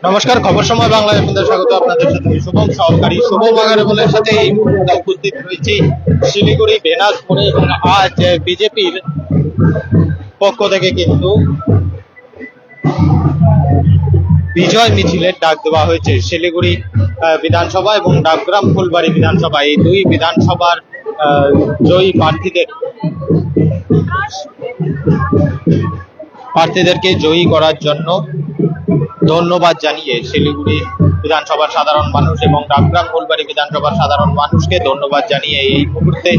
নমস্কার, খবর সময় বাংলায় আপনাদের স্বাগত। আপনাদের সাথে শুভম সহকারী শুভম আগারওয়ালের সাথে এই মুহূর্তে উপস্থিত রয়েছি শিলিগুড়ি বেনাজপুরে। এবং আজ বিজেপির পক্ষ থেকে কিন্তু বিজয় মিছিলের ডাক দেওয়া হয়েছে শিলিগুড়ি বিধানসভা এবং ডাবগ্রাম ফুলবাড়ি বিধানসভা, এই দুই বিধানসভার জয়ী প্রার্থীদেরকে জয়ী করার জন্য ধন্যবাদ জানিয়ে শিলিগুড়ি বিধানসভার সাধারণ মানুষ এবং ডাবগ্রাম ফুলবাড়ি বিধানসভার সাধারণ মানুষকে ধন্যবাদ জানিয়ে এই মুহূর্তে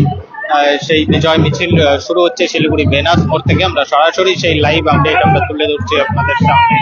সেই বিজয় মিছিল শুরু হচ্ছে শিলিগুড়ি বেনাস মোড় থেকে। আমরা সরাসরি সেই লাইভ আপডেট আমরা তুলে ধরছি আপনাদের সামনে।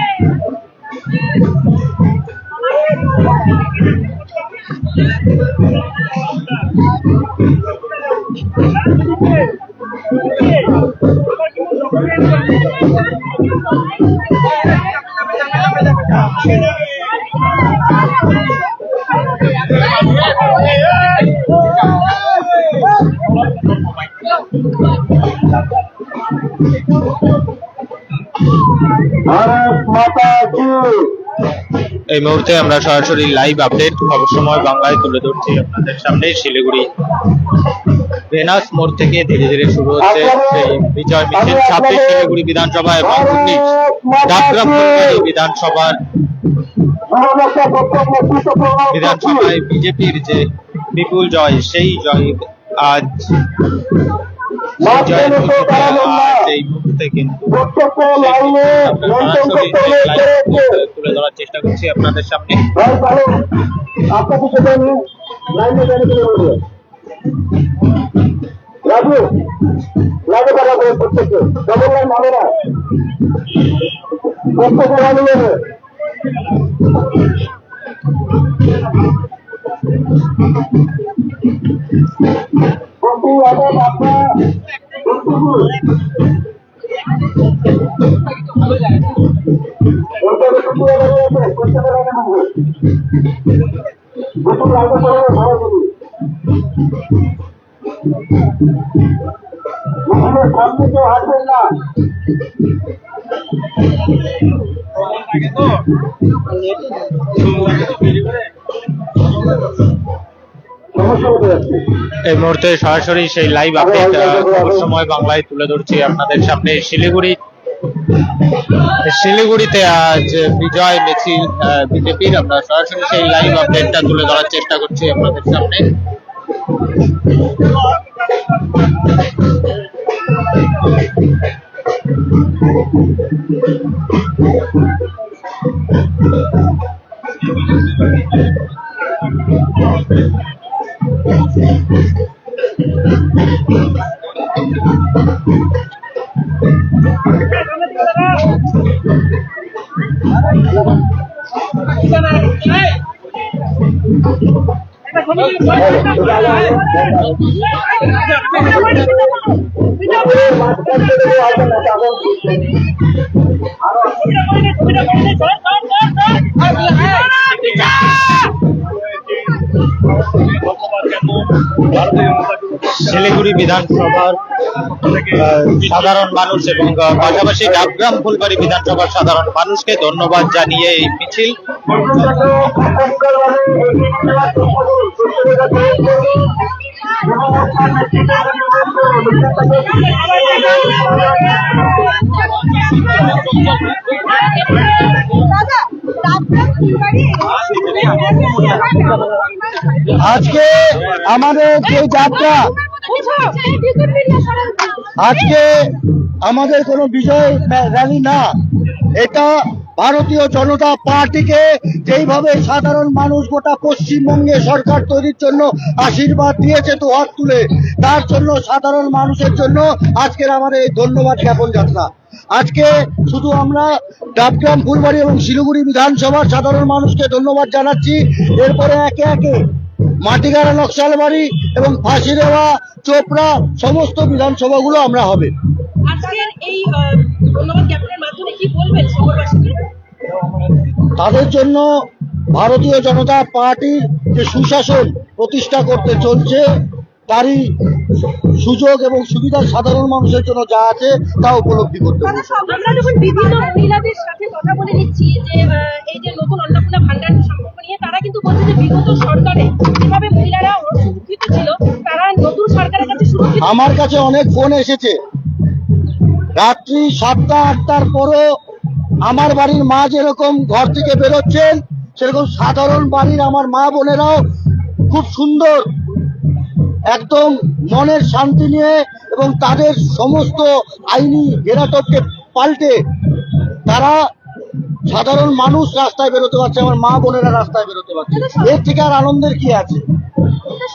এই মুহূর্তে আমরা সরাসরি লাইভ আপডেট খবর সময় বাংলায় তুলে ধরছি আপনাদের সামনে। শিলিগুড়ি বেনাস মোড় থেকে ধীরে ধীরে শুরু হচ্ছে সেই বিজয় মিছিল। 26 শিলিগুড়ি বিধানসভা এবং 19 ডাবগ্রাম বিধানসভায় বিজেপির যে বিপুল জয়, সেই জয় আজ এই মুহূর্তে কিন্তু তুলে ধরার চেষ্টা করছি আপনাদের সামনে। এই মুহূর্তে সরাসরি সেই লাইভ আপডেট খবর সময় বাংলায় তুলে ধরছি আপনাদের সামনে। শিলিগুড়িতে আজ বিজয় মিছিল বিজেপির, আমরা সরাসরি সেই লাইভ আপডেটটা তুলে ধরার চেষ্টা করছি আপনাদের সামনে। শিলিগুড়ি বিধানসভার সাধারণ মানুষ এবং পাশাপাশি ডাবগ্রাম ফুলবাড়ি বিধানসভার সাধারণ মানুষকে ধন্যবাদ জানিয়ে এই মিছিল। আজকে আমাদের যে যাত্রা, আজকে আমাদের কোনো বিজয় র্যালি না, এটা ভারতীয় জনতা পার্টিকে যেইভাবে সাধারণ মানুষ গোটা পশ্চিমবঙ্গে সরকার তৈরির জন্য আশীর্বাদ দিয়েছে তো হাত তুলে, তার জন্য সাধারণ মানুষের জন্য আজকের আমাদের এই ধন্যবাদ জ্ঞাপন যাত্রা। আজকে শুধু আমরা ডাবগ্রাম ফুলবাড়ি এবং শিলিগুড়ি বিধানসভার সাধারণ মানুষকে ধন্যবাদ জানাচ্ছি, এরপরে একে একে মাটিগাড়া, নকশালবাড়ি এবং ফাঁসিদেওয়া, চোপড়া সমস্ত বিধানসভাগুলো আমরা হবে। তাদের জন্য ভারতীয় জনতা পার্টির যে সুশাসন প্রতিষ্ঠা করতে চলছে, তারই সুযোগ এবং সুবিধা সাধারণ মানুষের জন্য যা আছে তা উপলব্ধি করতে হবে। আমরা যখন বিভিন্ন মহিলাদের সাথে কথা বলে নিচ্ছি যে বিগত সরকারে যেভাবে মহিলারা সুরক্ষিত ছিল, তারা নতুন সরকারের কাছে সুরক্ষিত? আমার কাছে অনেক ফোন এসেছে রাত্রি 7টা 8টার পরও আমার বাড়ির মা যেরকম ঘর থেকে বেরোচ্ছেন, সেরকম সাধারণ বাড়ির আমার মা বোনেরাও খুব সুন্দর একদম মনের শান্তি নিয়ে এবং তাদের সমস্ত আইনি ঘেরাটোপকে পাল্টে তারা সাধারণ মানুষ রাস্তায় বেরোতে পারছে, আমার মা বোনেরা রাস্তায় বেরোতে পারছে। এর থেকে আর আনন্দের কি আছে?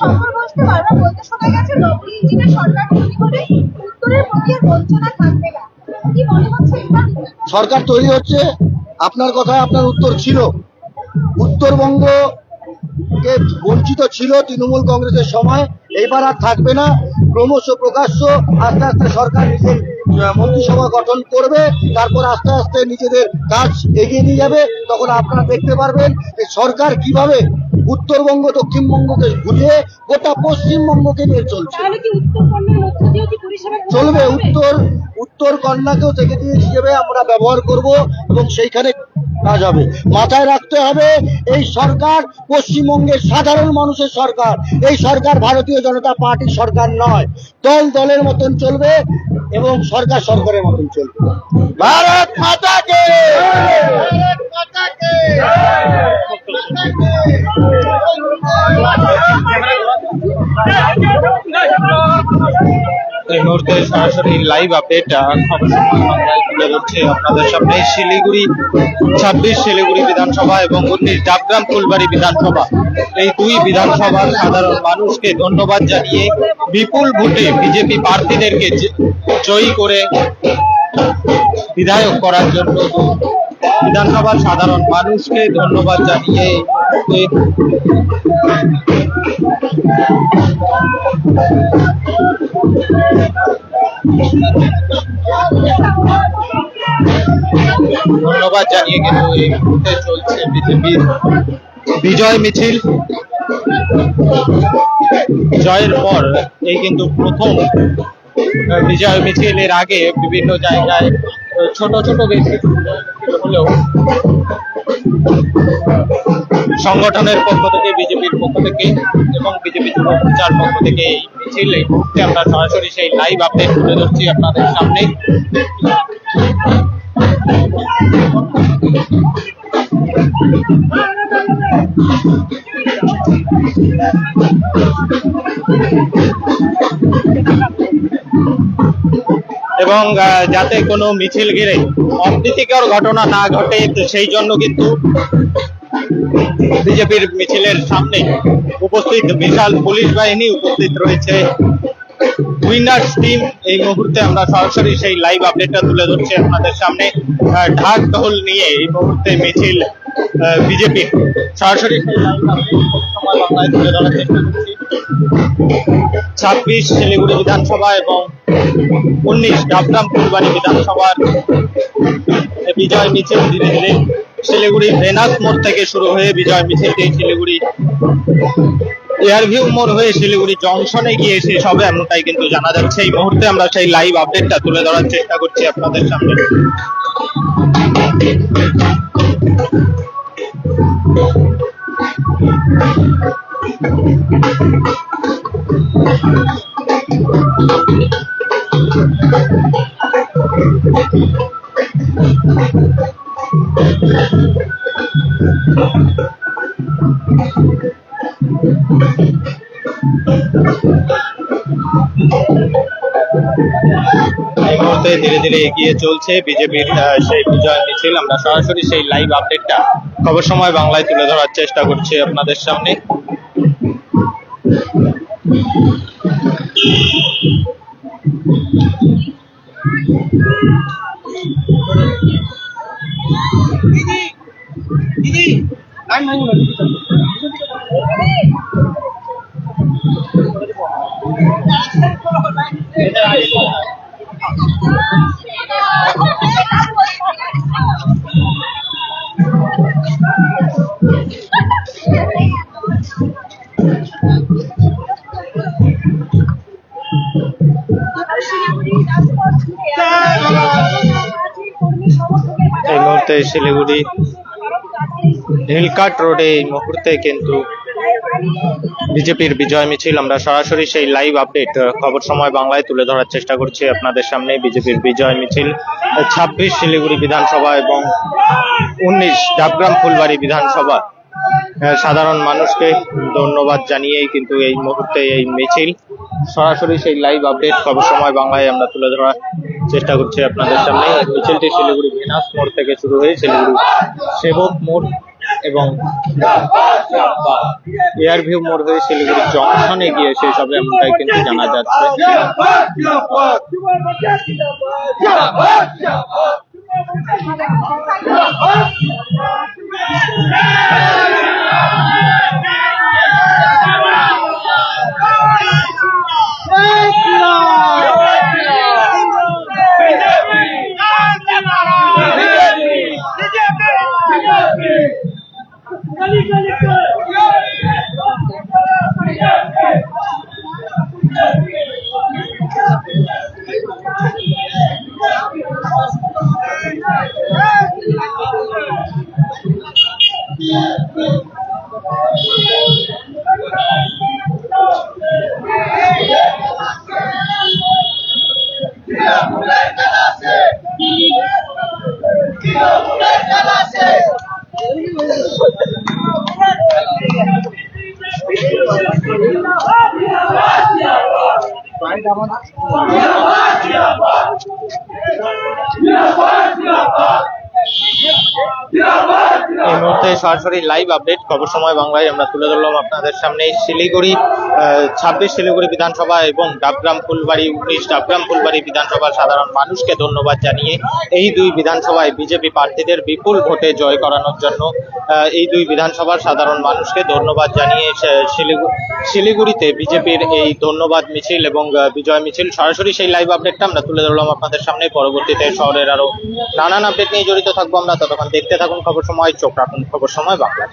সংখ্যাগরিষ্ঠে বারবার বলতে শোনা গেছে ডবল ইঞ্জিনের সরকার তৈরি করে উত্তরের প্রতি আর বঞ্চনা থাকবে না। কি মনে হচ্ছে এটা? সরকার তৈরি হচ্ছে, আপনার কথায় আপনার উত্তর ছিল। উত্তরবঙ্গ কে বঞ্চিত ছিল তৃণমূল কংগ্রেসের সময়, এইবার আর থাকবে না। ক্রমশ প্রকাশ্য আস্তে আস্তে সরকার নিজের মন্ত্রিসভা গঠন করবে, তারপর আস্তে আস্তে নিজেদের কাজ এগিয়ে নিয়ে যাবে। তখন আপনারা দেখতে পারবেন যে সরকার কিভাবে উত্তরবঙ্গ দক্ষিণবঙ্গকে ঘুরিয়ে গোটা পশ্চিমবঙ্গকে নিয়ে চলছে। তাহলে কি উত্তরবঙ্গের মধ্য দিয়েও কি পরিষেবা চলবে। উত্তর কন্যাকেও সেক্রেটারি হিসেবে আমরা ব্যবহার করব এবং সেইখানে কাজ হবে। মাথায় রাখতে হবে এই সরকার পশ্চিমবঙ্গের সাধারণ মানুষের সরকার। এই সরকার ভারতীয় জনতা পার্টির সরকার নয়। দল দলের মতন চলবে এবং সরকার সরকারের মতন চলবে। ভারত মাতা কে! ভারত মাতা কে! এই মুহূর্তে সরাসরি লাইভ আপডেট খবর বাংলায় তুলে ধরছে আপনাদের সামনে। শিলিগুড়ি 26 শিলিগুড়ি বিধানসভা এবং 19 ডাবগ্রাম ফুলবাড়ি বিধানসভা, এই দুই বিধানসভার সাধারণ মানুষকে ধন্যবাদ জানিয়ে বিপুল ভোটে বিজেপি প্রার্থীদেরকে জয়ী করে বিধায়ক করার জন্য বিধানসভার সাধারণ মানুষকে ধন্যবাদ জানিয়ে ধন্যবাদ জানিয়ে কিন্তু এই মুহূর্তে চলছে বিজেপির বিজয় মিছিল। জয়ের পর এই কিন্তু প্রথম বিজয় মিছিলের আগে বিভিন্ন জায়গায় ছোট ছোট বেশ কিছু হলেও সংগঠনের পক্ষ থেকে, বিজেপির পক্ষ থেকে এবং বিজেপি যুব প্রচার পক্ষ থেকে এই মিছিল এই মুহূর্তে আমরা সরাসরি সেই লাইভ আপডেট তুলে ধরছি আপনাদের সামনে। এবং যাতে কোনো মিছিল ঘিরে অপ্রীতিকর ঘটনা না ঘটে, সেই জন্য কিন্তু বিজেপির মিছিলের সামনে উপস্থিত বিশাল পুলিশ বাহিনী উপস্থিত রয়েছে। উইনার্স টিম এই মুহূর্তে আমরা সরাসরি সেই লাইভ আপডেটটা তুলে ধরছি আপনাদের সামনে। ঢাক ঢোল নিয়ে এই মুহূর্তে মিছিল বিজেপির সরাসরি সেই লাইভ আপডেট সময় বাংলায় তুলে ধরার চেষ্টা করছি। 26 শিলিগুড়ি বিধানসভা এবং 19 ডাবগ্রাম ফুলবাড়ি বিধানসভার বিজয় মিছিল ধীরে ধীরে শিলিগুড়ি ভেনাস মোড় থেকে শুরু হয়ে বিজয় মিছিলটি শিলিগুড়ি এয়ারভিউ মোড় হয়ে শিলিগুড়ি জংশনে গিয়ে শেষ হবে, এমনটাই কিন্তু জানা যাচ্ছে। এই মুহূর্তে আমরা সেই লাইভ আপডেটটা তুলে ধরার চেষ্টা করছি আপনাদের সামনে। এই মুহূর্তে ধীরে ধীরে এগিয়ে চলছে বিজেপির সেই বিজয় মিছিল। আমরা সরাসরি সেই লাইভ আপডেটটা খবর সময় বাংলায় তুলে ধরার চেষ্টা করছি আপনাদের সামনে। এই মুহূর্তে শিলিগুড়ি নীলকাট রোডে এই মুহূর্তে কিন্তু বিজেপির বিজয় মিছিল আমরা সরাসরি সেই লাইভ আপডেট খবর সময় বাংলায় তুলে ধরার চেষ্টা করছি আপনাদের সামনে। বিজেপির বিজয় মিছিল 26 শিলিগুড়ি বিধানসভা এবং 19 ডাবগ্রাম ফুলবাড়ি বিধানসভা সাধারণ মানুষকে ধন্যবাদ জানিয়েই কিন্তু এই মুহূর্তে এই মিছিল সরাসরি সেই লাইভ আপডেট খবর সময় বাংলায় আমরা তুলে ধরার চেষ্টা করছি আপনাদের সামনে। মিছিলটি শিলিগুড়ি ভেনাস মোড় থেকে শুরু হয়ে শিলিগুড়ি সেবক মোড় এবং এয়ারভিউ মোড় হয়ে শিলিগুড়ি জংশনে গিয়ে সেই সবে এমনটাই কিন্তু জানা যাচ্ছে। এই মুহূর্তে সরাসরি লাইভ আপডেট খবর সময় বাংলায় আমরা তুলে ধরলাম আপনাদের সামনে। শিলিগুড়ি 26 শিলিগুড়ি বিধানসভা এবং ডাবগ্রাম ফুলবাড়ি 19 ডাবগ্রাম ফুলবাড়ি বিধানসভার সাধারণ মানুষকে ধন্যবাদ জানিয়ে এই দুই বিধানসভায় বিজেপি প্রার্থীদের বিপুল ভোটে জয় করানোর জন্য এই দুই বিধানসভার সাধারণ মানুষকে ধন্যবাদ জানিয়ে শিলিগুড়িতে বিজেপির এই ধন্যবাদ মিছিল এবং বিজয় মিছিল সরাসরি সেই লাইভ আপডেটটা আমরা তুলে ধরলাম আপনাদের সামনে। পরবর্তীতে শহরের আরো নানান আপডেট নিয়ে জড়িত থাকবো আমরা, ততক্ষণ দেখতে থাকুন খবর সময়, চোখ রাখুন খবর সময় বাংলা।